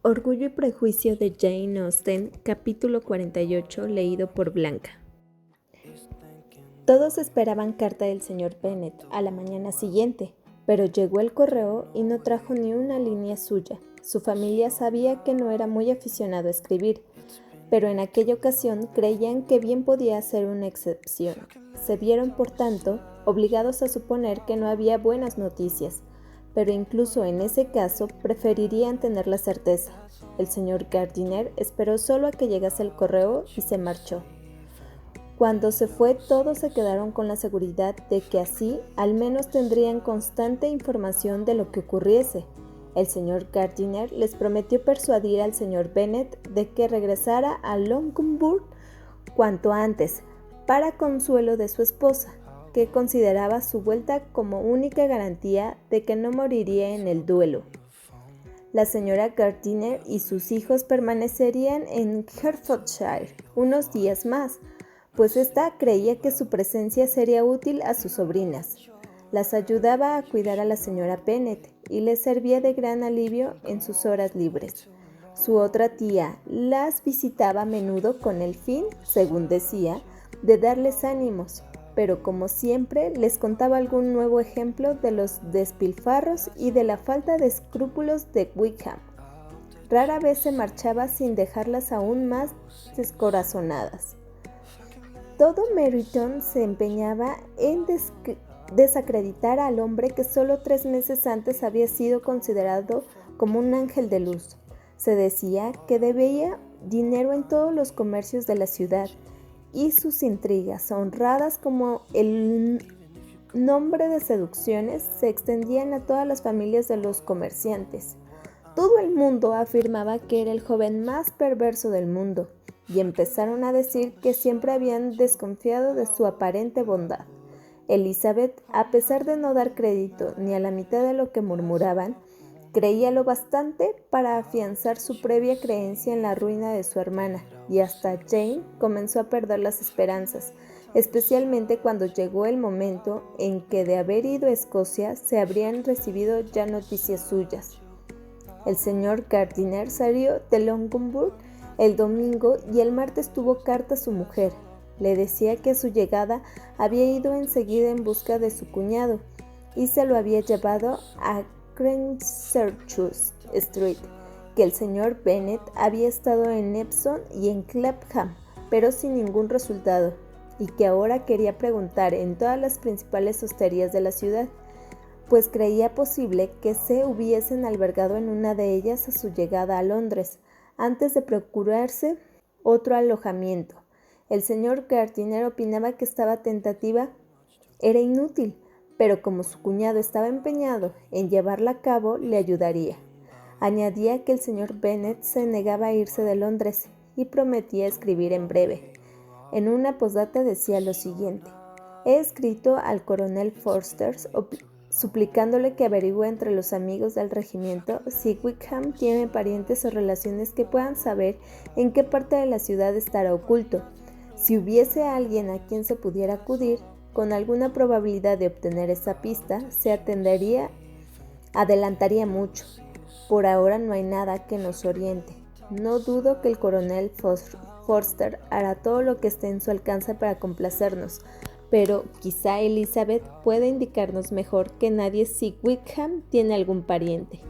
Orgullo y prejuicio de Jane Austen, capítulo 48, leído por Blanca. Todos esperaban carta del señor Bennet a la mañana siguiente, pero llegó el correo y no trajo ni una línea suya. Su familia sabía que no era muy aficionado a escribir, pero en aquella ocasión creían que bien podía ser una excepción. Se vieron, por tanto, obligados a suponer que no había buenas noticias, pero incluso en ese caso preferirían tener la certeza. El señor Gardiner esperó solo a que llegase el correo y se marchó. Cuando se fue, todos se quedaron con la seguridad de que así al menos tendrían constante información de lo que ocurriese. El señor Gardiner les prometió persuadir al señor Bennet de que regresara a Longbourn cuanto antes, para consuelo de su esposa, que consideraba su vuelta como única garantía de que no moriría en el duelo. La señora Gardiner y sus hijos permanecerían en Hertfordshire unos días más, pues ésta creía que su presencia sería útil a sus sobrinas. Las ayudaba a cuidar a la señora Bennet y les servía de gran alivio en sus horas libres. Su otra tía las visitaba a menudo con el fin, según decía, de darles ánimos, pero como siempre les contaba algún nuevo ejemplo de los despilfarros y de la falta de escrúpulos de Wickham. Rara vez se marchaba sin dejarlas aún más descorazonadas. Todo Meryton se empeñaba en desacreditar al hombre que solo 3 meses antes había sido considerado como un ángel de luz. Se decía que debía dinero en todos los comercios de la ciudad, y sus intrigas, honradas como el nombre de seducciones, se extendían a todas las familias de los comerciantes. Todo el mundo afirmaba que era el joven más perverso del mundo, y empezaron a decir que siempre habían desconfiado de su aparente bondad. Elizabeth, a pesar de no dar crédito ni a la mitad de lo que murmuraban, creía lo bastante para afianzar su previa creencia en la ruina de su hermana, y hasta Jane comenzó a perder las esperanzas, especialmente cuando llegó el momento en que de haber ido a Escocia se habrían recibido ya noticias suyas. El señor Gardiner salió de Longbourn el domingo y el martes tuvo carta a su mujer. Le decía que a su llegada había ido enseguida en busca de su cuñado y se lo había llevado a Gracechurch Street, que el señor Bennet había estado en Epsom y en Clapham, pero sin ningún resultado, y que ahora quería preguntar en todas las principales hosterías de la ciudad, pues creía posible que se hubiesen albergado en una de ellas a su llegada a Londres, antes de procurarse otro alojamiento. El señor Gardiner opinaba que esta tentativa era inútil, pero como su cuñado estaba empeñado en llevarla a cabo, le ayudaría. Añadía que el señor Bennet se negaba a irse de Londres y prometía escribir en breve. En una posdata decía lo siguiente: he escrito al coronel Forster suplicándole que averigüe entre los amigos del regimiento si Wickham tiene parientes o relaciones que puedan saber en qué parte de la ciudad estará oculto. Si hubiese alguien a quien se pudiera acudir, con alguna probabilidad de obtener esa pista, se adelantaría mucho. Por ahora no hay nada que nos oriente. No dudo que el coronel Forster hará todo lo que esté en su alcance para complacernos, pero quizá Elizabeth pueda indicarnos mejor que nadie si Wickham tiene algún pariente.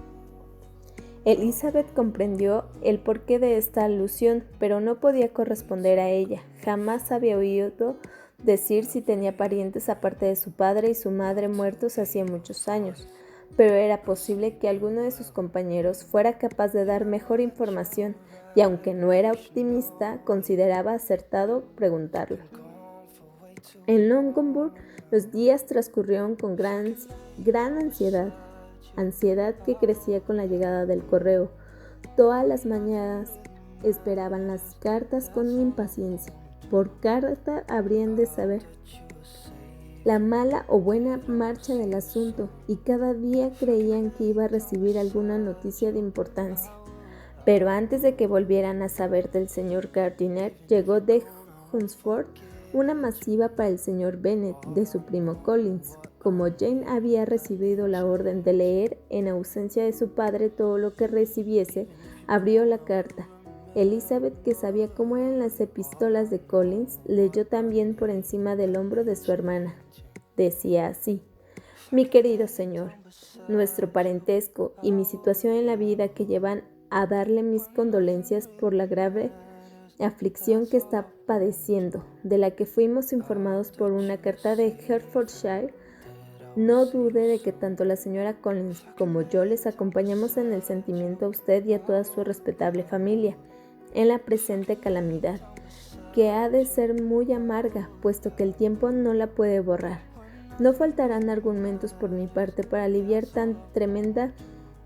Elizabeth comprendió el porqué de esta alusión, pero no podía corresponder a ella. Jamás había oído decir si tenía parientes aparte de su padre y su madre muertos hacía muchos años, pero era posible que alguno de sus compañeros fuera capaz de dar mejor información, y aunque no era optimista, consideraba acertado preguntarlo. En Longbourn los días transcurrieron con gran ansiedad que crecía con la llegada del correo. Todas las mañanas esperaban las cartas con impaciencia. Por carta habrían de saber la mala o buena marcha del asunto, y cada día creían que iba a recibir alguna noticia de importancia. Pero antes de que volvieran a saber del señor Gardiner, llegó de Hunsford una masiva para el señor Bennet de su primo Collins. Como Jane había recibido la orden de leer en ausencia de su padre todo lo que recibiese, abrió la carta. Elizabeth, que sabía cómo eran las epístolas de Collins, leyó también por encima del hombro de su hermana. Decía así: Mi querido señor, nuestro parentesco y mi situación en la vida que llevan a darle mis condolencias por la grave aflicción que está padeciendo, de la que fuimos informados por una carta de Hertfordshire. No dude de que tanto la señora Collins como yo les acompañamos en el sentimiento a usted y a toda su respetable familia en la presente calamidad, que ha de ser muy amarga, puesto que el tiempo no la puede borrar. No faltarán argumentos por mi parte para aliviar tan tremenda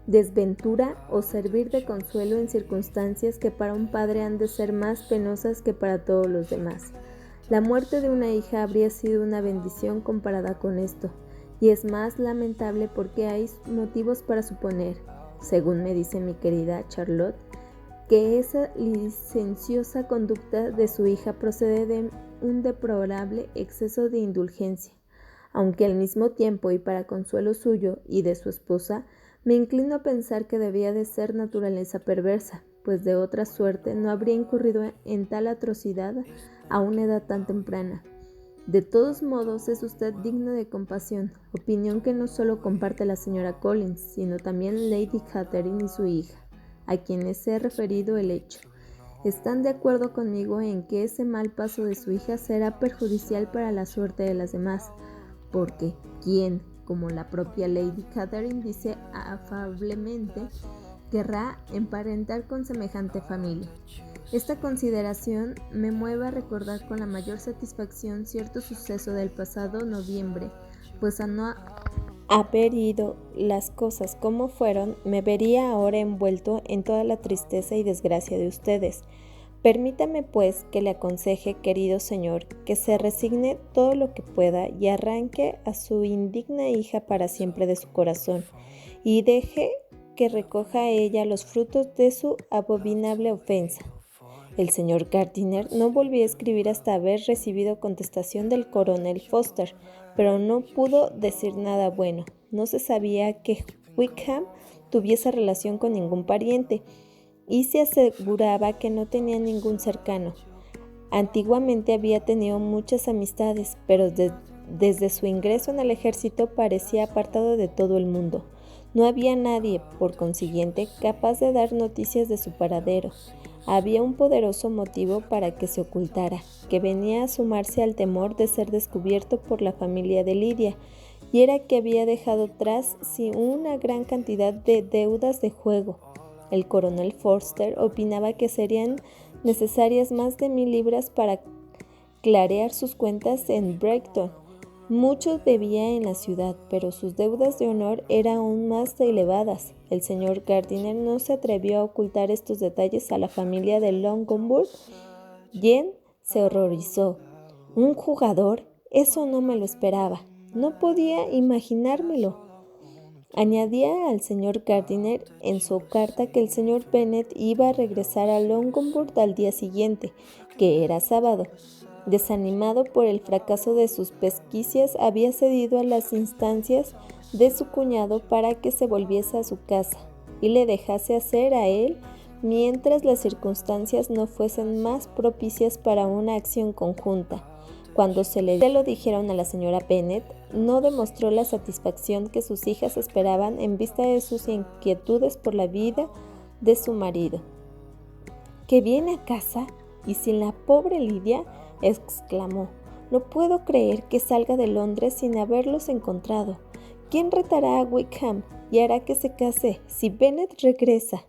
desventura o servir de consuelo en circunstancias que para un padre han de ser más penosas que para todos los demás. La muerte de una hija habría sido una bendición comparada con esto, y es más lamentable porque hay motivos para suponer, según me dice mi querida Charlotte, que esa licenciosa conducta de su hija procede de un deplorable exceso de indulgencia, aunque al mismo tiempo y para consuelo suyo y de su esposa, me inclino a pensar que debía de ser naturaleza perversa, pues de otra suerte no habría incurrido en tal atrocidad a una edad tan temprana. De todos modos, es usted digno de compasión, opinión que no solo comparte la señora Collins, sino también Lady Catherine y su hija, a quienes he referido el hecho. Están de acuerdo conmigo en que ese mal paso de su hija será perjudicial para la suerte de las demás, porque ¿quién, como la propia Lady Catherine dice afablemente, querrá emparentar con semejante familia? Esta consideración me mueve a recordar con la mayor satisfacción cierto suceso del pasado noviembre, pues a no haber ido las cosas como fueron, me vería ahora envuelto en toda la tristeza y desgracia de ustedes. Permítame, pues, que le aconseje, querido señor, que se resigne todo lo que pueda y arranque a su indigna hija para siempre de su corazón, y deje que recoja a ella los frutos de su abominable ofensa. El señor Gardiner no volvió a escribir hasta haber recibido contestación del coronel Foster, pero no pudo decir nada bueno. No se sabía que Wickham tuviese relación con ningún pariente, y se aseguraba que no tenía ningún cercano. Antiguamente había tenido muchas amistades, pero desde su ingreso en el ejército parecía apartado de todo el mundo. No había nadie, por consiguiente, capaz de dar noticias de su paradero. Había un poderoso motivo para que se ocultara, que venía a sumarse al temor de ser descubierto por la familia de Lidia, y era que había dejado tras sí una gran cantidad de deudas de juego. El coronel Forster opinaba que serían necesarias más de 1000 libras para clarear sus cuentas en Brighton. Mucho debía en la ciudad, pero sus deudas de honor eran aún más elevadas. El señor Gardiner no se atrevió a ocultar estos detalles a la familia de Longbourn. Jane se horrorizó. ¿Un jugador? Eso no me lo esperaba. No podía imaginármelo. Añadía al señor Gardiner en su carta que el señor Bennet iba a regresar a Longbourn al día siguiente, que era sábado. Desanimado por el fracaso de sus pesquisas, había cedido a las instancias de su cuñado para que se volviese a su casa y le dejase hacer a él mientras las circunstancias no fuesen más propicias para una acción conjunta. Cuando se lo dijeron a la señora Bennet, no demostró la satisfacción que sus hijas esperaban en vista de sus inquietudes por la vida de su marido. ¿Que viene a casa? ¿Y sin la pobre Lidia?, exclamó. No puedo creer que salga de Londres sin haberlos encontrado. ¿Quién retará a Wickham y hará que se case si Bennet regresa?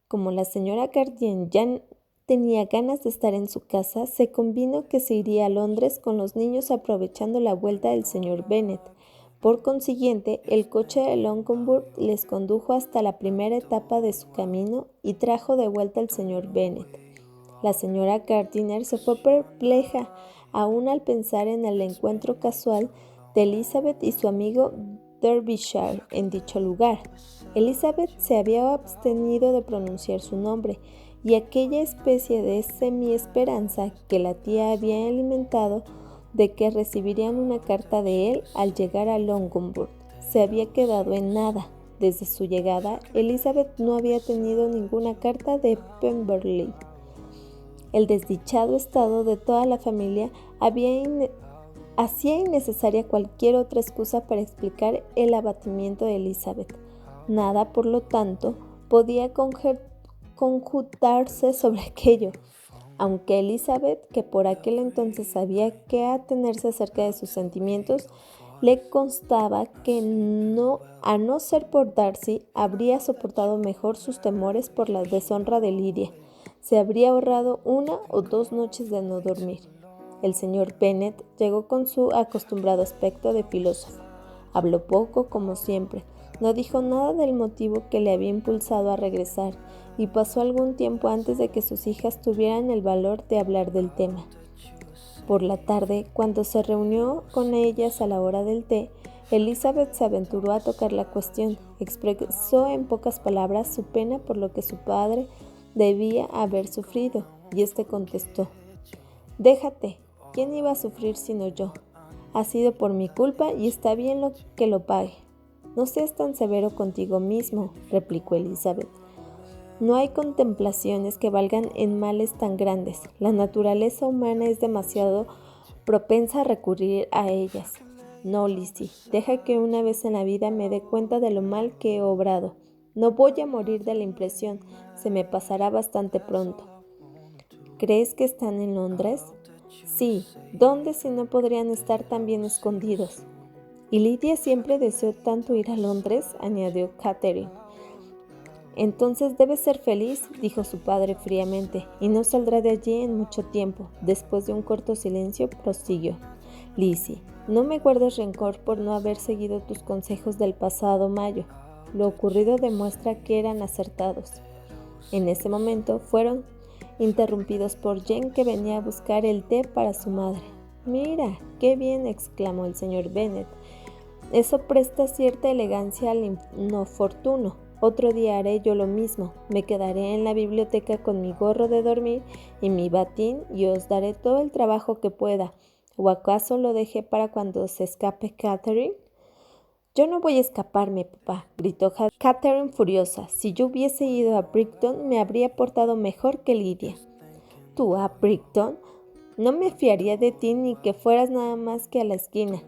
Como la señora Gardiner ya tenía ganas de estar en su casa, se convino que se iría a Londres con los niños aprovechando la vuelta del señor Bennet. Por consiguiente, el coche de Longbourn les condujo hasta la primera etapa de su camino y trajo de vuelta al señor Bennet. La señora Gardiner se fue perpleja aún al pensar en el encuentro casual de Elizabeth y su amigo Derbyshire en dicho lugar. Elizabeth se había abstenido de pronunciar su nombre, y aquella especie de semi-esperanza que la tía había alimentado de que recibirían una carta de él al llegar a Longbourn se había quedado en nada. Desde su llegada, Elizabeth no había tenido ninguna carta de Pemberley. El desdichado estado de toda la familia hacía innecesaria cualquier otra excusa para explicar el abatimiento de Elizabeth. Nada, por lo tanto, podía conjutarse sobre aquello, aunque Elizabeth, que por aquel entonces sabía qué atenerse acerca de sus sentimientos, le constaba que a no ser por Darcy, habría soportado mejor sus temores por la deshonra de Lidia. Se habría ahorrado 1 o 2 noches de no dormir. El señor Bennet llegó con su acostumbrado aspecto de filósofo. Habló poco, como siempre. No dijo nada del motivo que le había impulsado a regresar y pasó algún tiempo antes de que sus hijas tuvieran el valor de hablar del tema. Por la tarde, cuando se reunió con ellas a la hora del té, Elizabeth se aventuró a tocar la cuestión. Expresó en pocas palabras su pena por lo que su padre debía haber sufrido, y éste contestó: «Déjate, ¿quién iba a sufrir sino yo? Ha sido por mi culpa y está bien que lo pague». «No seas tan severo contigo mismo», replicó Elizabeth. «No hay contemplaciones que valgan en males tan grandes. La naturaleza humana es demasiado propensa a recurrir a ellas. No, Lizzie, deja que una vez en la vida me dé cuenta de lo mal que he obrado. No voy a morir de la impresión, se me pasará bastante pronto». «¿Crees que están en Londres?» «Sí, ¿dónde si no podrían estar tan bien escondidos?» «Y Lidia siempre deseó tanto ir a Londres», añadió Catherine. «Entonces debe ser feliz», dijo su padre fríamente, «y no saldrá de allí en mucho tiempo». Después de un corto silencio, prosiguió: «Lizzie, no me guardes rencor por no haber seguido tus consejos del pasado mayo. Lo ocurrido demuestra que eran acertados». En ese momento fueron interrumpidos por Jane, que venía a buscar el té para su madre. «Mira, qué bien», exclamó el señor Bennet. «Eso presta cierta elegancia al inoportuno. Otro día haré yo lo mismo. Me quedaré en la biblioteca con mi gorro de dormir y mi batín y os daré todo el trabajo que pueda. ¿O acaso lo dejé para cuando se escape Catherine?» «Yo no voy a escaparme, papá», gritó Catherine furiosa. «Si yo hubiese ido a Brighton, me habría portado mejor que Lidia». «¿Tú a Brighton? No me fiaría de ti ni que fueras nada más que a la esquina».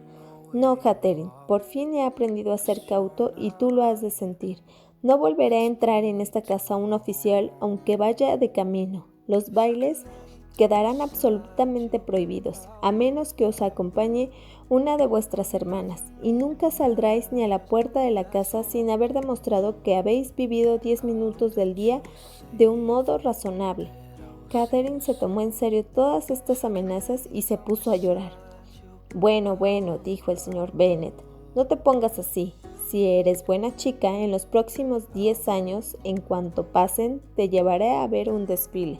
«No, Catherine, por fin he aprendido a ser cauto y tú lo has de sentir. No volveré a entrar en esta casa un oficial aunque vaya de camino. Los bailes quedarán absolutamente prohibidos, a menos que os acompañe una de vuestras hermanas, y nunca saldráis ni a la puerta de la casa sin haber demostrado que habéis vivido 10 minutos del día de un modo razonable». Catherine se tomó en serio todas estas amenazas y se puso a llorar. «Bueno, dijo el señor Bennet, no te pongas así. Si eres buena chica, en los próximos 10 años, en cuanto pasen, te llevaré a ver un desfile».